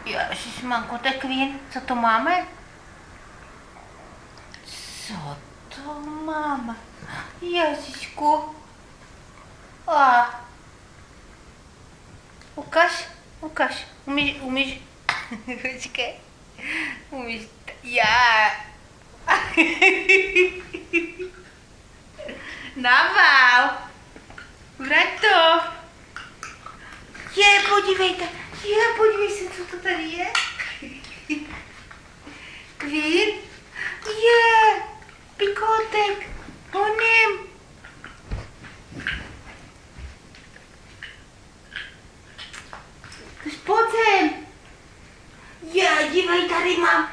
Ježišmanko, to je Queen. Co to máme? Co to máme? Ježišku. A. Ukaž, ukaž. Umíš. Počkej. Umíš. Já. Naval. Vrať to. Podívejte. Podívej se, co to tady je. Queen. Pikotek. Honím. Pojď sem. Dívej, tady mám.